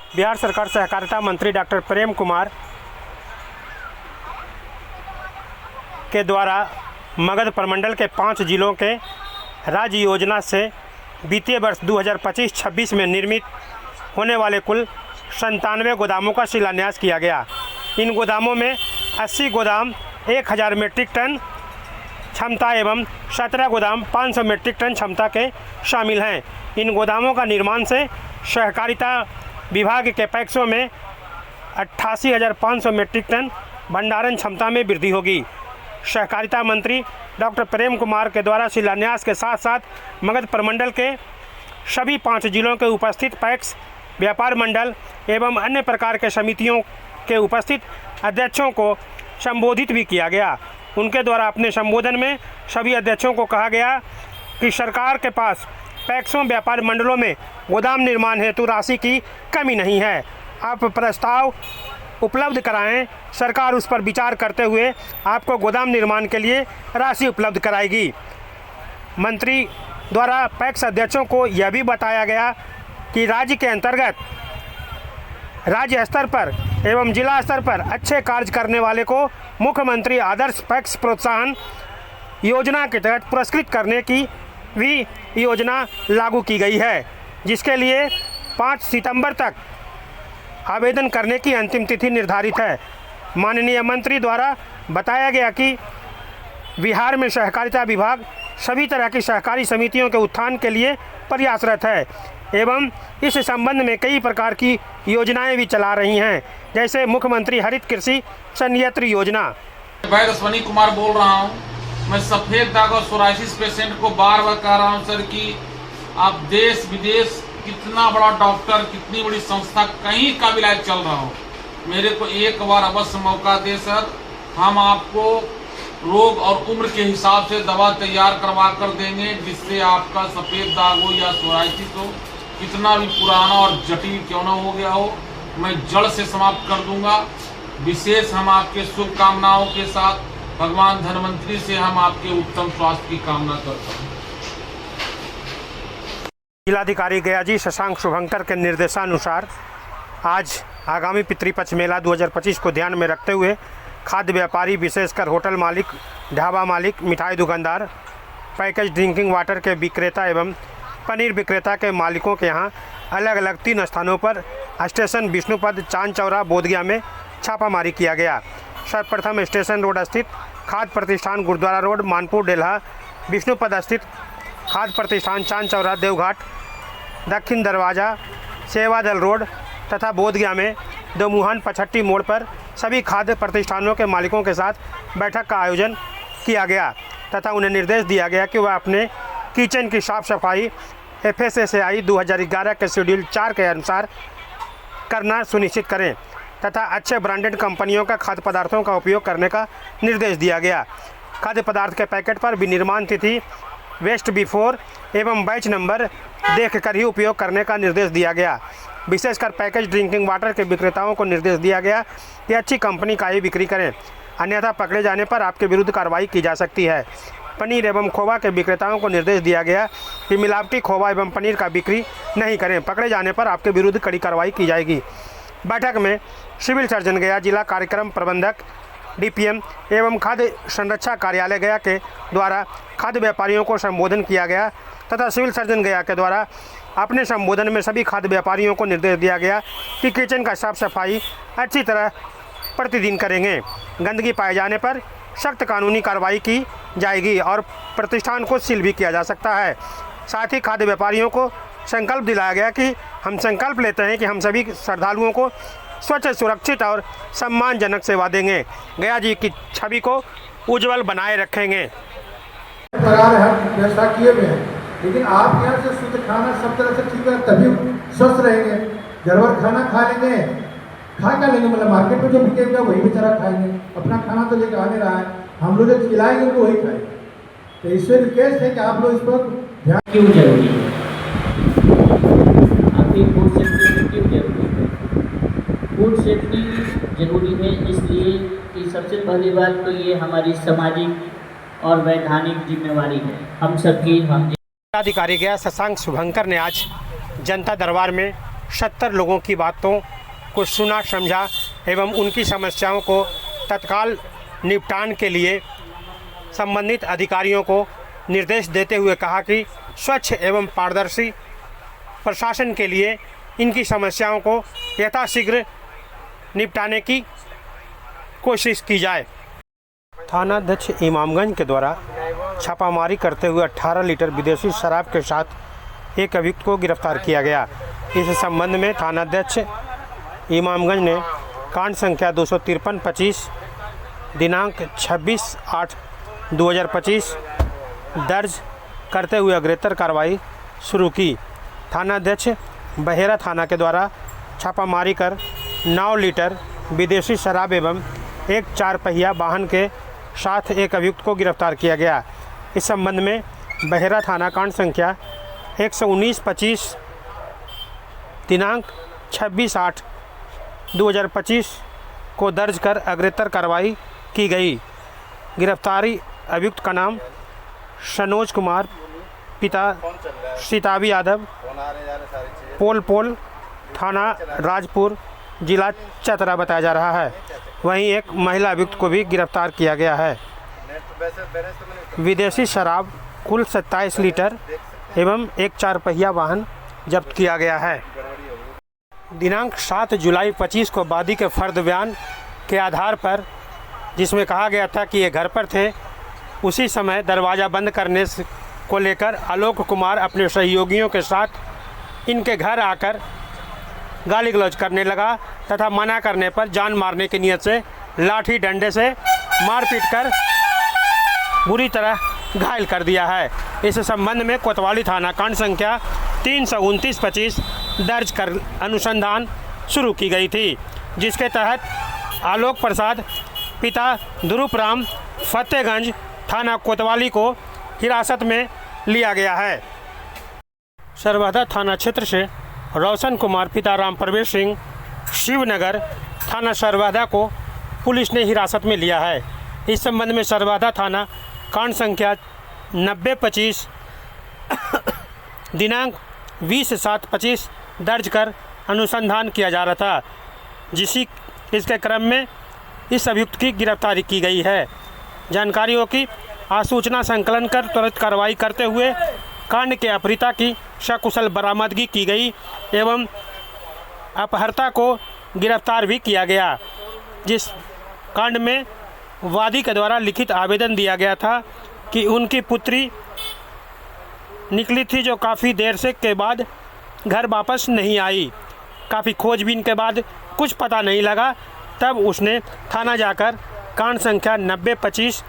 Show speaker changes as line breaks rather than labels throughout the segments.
बिहार सरकार सहकारिता मंत्री डॉक्टर प्रेम कुमार के द्वारा मगध प्रमंडल के 5 जिलों के राज्य योजना से वित्तीय वर्ष 2025-26 में निर्मित होने वाले कुल 97 गोदामों का शिलान्यास किया गया। इन गोदामों में 80 गोदाम 1000 मीट्रिक टन क्षमता एवं 17 गोदाम 500 मीट्रिक टन क्षमता के शामिल हैं। इन गोदामों का निर्माण से सहकारिता विभाग के पैक्सों में 88,500 मीट्रिक टन भंडारण क्षमता में वृद्धि होगी। सहकारिता मंत्री डॉक्टर प्रेम कुमार के द्वारा शिलान्यास के साथ साथ मगध प्रमंडल के सभी 5 जिलों के उपस्थित पैक्स, व्यापार मंडल एवं अन्य प्रकार के समितियों के उपस्थित अध्यक्षों को संबोधित भी किया गया। उनके द्वारा अपने संबोधन में सभी अध्यक्षों को कहा गया कि सरकार के पास पैक्सों, व्यापार मंडलों में गोदाम निर्माण हेतु राशि की कमी नहीं है। आप प्रस्ताव उपलब्ध कराएं, सरकार उस पर विचार करते हुए आपको गोदाम निर्माण के लिए राशि उपलब्ध कराएगी। मंत्री द्वारा पैक्स अध्यक्षों को यह भी बताया गया कि राज्य के अंतर्गत राज्य स्तर पर एवं जिला स्तर पर अच्छे कार्य करने वाले को मुख्यमंत्री आदर्श पैक्स प्रोत्साहन योजना के तहत पुरस्कृत करने की भी योजना लागू की गई है, जिसके लिए 5 सितंबर तक आवेदन करने की अंतिम तिथि निर्धारित है। माननीय मंत्री द्वारा बताया गया कि बिहार में सहकारिता विभाग सभी तरह की सहकारी समितियों के उत्थान के लिए प्रयासरत है एवं इस संबंध में कई प्रकार की योजनाएं भी चला रही हैं, जैसे मुख्यमंत्री हरित कृषि संयंत्र योजना।
मैं अश्वनी कुमार बोल रहा हूं। मैं सफेद दाग और सोराइसिस पेशेंट को बार बार कह रहा हूं सर कि आप देश विदेश कितना बड़ा डॉक्टर, कितनी बड़ी संस्था, कहीं का भी इलाज चल रहा हो, मेरे को एक बार अवश्य मौका दे सर। हम आपको रोग और उम्र के हिसाब से दवा तैयार करवा कर देंगे, जिससे आपका सफ़ेद दाग हो या सोराइसिस हो, कितना भी पुराना और जटिल क्यों ना हो गया हो, मैं जड़ से समाप्त कर दूंगा। विशेष हम आपके शुभकामनाओं के साथ भगवान धन्वंतरी से हम आपके उत्तम स्वास्थ्य की कामना करते हैं।
जिलाधिकारी गया जी शशांक शुभंकर के निर्देशानुसार आज आगामी पितृपक्ष मेला 2025 को ध्यान में रखते हुए खाद्य व्यापारी, विशेषकर होटल मालिक, ढाबा मालिक, मिठाई दुकानदार, पैकेज ड्रिंकिंग वाटर के विक्रेता एवं पनीर विक्रेता के मालिकों के यहाँ अलग अलग 3 स्थानों पर स्टेशन विष्णुपद, चांद चौरा, बोधगया में छापामारी किया गया। सर्वप्रथम स्टेशन रोड स्थित खाद्य प्रतिष्ठान गुरुद्वारा रोड, मानपुर डेल्हा, विष्णुपद स्थित खाद्य प्रतिष्ठान चांद चौरा, देवघाट, दक्षिण दरवाज़ा, सेवादल रोड तथा बोधगया में दोमुहान पचहट्टी मोड़ पर सभी खाद्य प्रतिष्ठानों के मालिकों के साथ बैठक का आयोजन किया गया तथा उन्हें निर्देश दिया गया कि वह अपने किचन की साफ सफाई FSSAI 2011 के शेड्यूल 4 के अनुसार करना सुनिश्चित करें तथा अच्छे ब्रांडेड कंपनियों का खाद्य पदार्थों का उपयोग करने का निर्देश दिया गया। खाद्य पदार्थ के पैकेट पर विनिर्माण तिथि, वेस्ट बिफोर एवं बैच नंबर देखकर ही उपयोग करने का निर्देश दिया गया। विशेषकर पैकेज ड्रिंकिंग वाटर के विक्रेताओं को निर्देश दिया गया कि अच्छी कंपनी का ही बिक्री करें, अन्यथा पकड़े जाने पर आपके विरुद्ध कार्रवाई की जा सकती है। पनीर एवं खोवा के विक्रेताओं को निर्देश दिया गया कि मिलावटी खोवा एवं पनीर का बिक्री नहीं करें, पकड़े जाने पर आपके विरुद्ध कड़ी कार्रवाई की जाएगी। बैठक में सिविल सर्जन गया, जिला कार्यक्रम प्रबंधक DPM एवं खाद्य संरक्षा कार्यालय गया के द्वारा खाद्य व्यापारियों को संबोधन किया गया तथा सिविल सर्जन गया के द्वारा अपने संबोधन में सभी खाद्य व्यापारियों को निर्देश दिया गया कि किचन का साफ सफाई अच्छी तरह प्रतिदिन करेंगे। गंदगी पाए जाने पर सख्त कानूनी कार्रवाई की जाएगी और प्रतिष्ठान को सील भी किया जा सकता है। साथ ही खाद्य व्यापारियों को संकल्प दिलाया गया कि हम संकल्प लेते हैं कि हम सभी श्रद्धालुओं को स्वच्छ, सुरक्षित और सम्मानजनक सेवा देंगे, गया जी की छवि को उज्जवल बनाए रखेंगे।
व्यवस्था किए हुए हैं, लेकिन आप यहाँ से शुद्ध खाना सब तरह से ठीक है, तभी स्वस्थ रहेंगे। गड़बड़ खाना खा लेंगे, खा क्या लेंगे, मतलब मार्केट में जो बिकेगा वही बेचारा खाएंगे, अपना खाना तो लेकर आ नहीं रहा है, हम लोग जो खिलाएंगे उनको वही खाएंगे। तो इससे रिक्वेस्ट है कि आप लोग इस पर ध्यान।
क्यों जरूरी है आपकी फूड सेफ्टी क्यों जरूरी है? फूड सेफ्टी जरूरी है इसलिए कि सबसे पहली बात तो ये हमारी सामाजिक और वैधानिक जिम्मेवारी है हम सबकी।
जिलाधिकारी गया शशांक शुभंकर ने आज जनता दरबार में 70 लोगों की बातों को सुना, समझा एवं उनकी समस्याओं को तत्काल निपटान के लिए संबंधित अधिकारियों को निर्देश देते हुए कहा कि स्वच्छ एवं पारदर्शी प्रशासन के लिए इनकी समस्याओं को यथाशीघ्र निपटाने की कोशिश की जाए। थानाध्यक्ष इमामगंज के द्वारा छापामारी करते हुए 18 लीटर विदेशी शराब के साथ एक अभियुक्त को गिरफ्तार किया गया। इस संबंध में थानाध्यक्ष इमामगंज ने कांड संख्या 253-25 दिनांक 26/8/2025 दर्ज करते हुए अग्रेतर कार्रवाई शुरू की। थानाध्यक्ष बहेरा थाना के द्वारा छापामारी कर 9 लीटर विदेशी शराब एवं एक 4 पहिया वाहन के साथ एक अभियुक्त को गिरफ्तार किया गया। इस संबंध में बहेरा थाना कांड संख्या 119-25 दिनांक 26/8/2025 को दर्ज कर अग्रेतर कार्रवाई की गई। गिरफ्तारी अभियुक्त का नाम सनोज कुमार, पिता सीताबी यादव, पोल थाना राजपुर, जिला चतरा बताया जा रहा है। वहीं एक महिला अभियुक्त को भी गिरफ्तार किया गया है। विदेशी शराब कुल 27 लीटर एवं एक 4 पहिया वाहन जब्त किया गया है। दिनांक 7 जुलाई 25 को वादी के फर्द बयान के आधार पर, जिसमें कहा गया था कि ये घर पर थे, उसी समय दरवाज़ा बंद करने को लेकर आलोक कुमार अपने सहयोगियों के साथ इनके घर आकर गाली गलौज करने लगा तथा मना करने पर जान मारने की नीयत से लाठी डंडे से मारपीट कर बुरी तरह घायल कर दिया है। इस संबंध में कोतवाली थाना कांड संख्या 329-25 दर्ज कर अनुसंधान शुरू की गई थी, जिसके तहत आलोक प्रसाद पिता ध्रुव राम फतेहगंज थाना कोतवाली को हिरासत में लिया गया है। सरवादा थाना क्षेत्र से रोशन कुमार पिता राम प्रवेश सिंह शिवनगर थाना सरवादा को पुलिस ने हिरासत में लिया है। इस संबंध में सरवादा थाना कांड संख्या 90-25 दिनांक 20/7/25 दर्ज कर अनुसंधान किया जा रहा था, इसके क्रम में इस अभियुक्त की गिरफ्तारी की गई है। जानकारियों की आसूचना संकलन कर त्वरित कार्रवाई करते हुए कांड के अपहृता की सकुशल बरामदगी की गई एवं अपहर्ता को गिरफ्तार भी किया गया। जिस कांड में वादी के द्वारा लिखित आवेदन दिया गया था कि उनकी पुत्री निकली थी, जो काफ़ी देर से के बाद घर वापस नहीं आई। काफ़ी खोजबीन के बाद कुछ पता नहीं लगा, तब उसने थाना जाकर कांड संख्या 90-25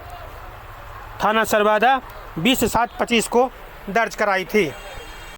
थाना सरवादा 20/7/25 को दर्ज कराई थी।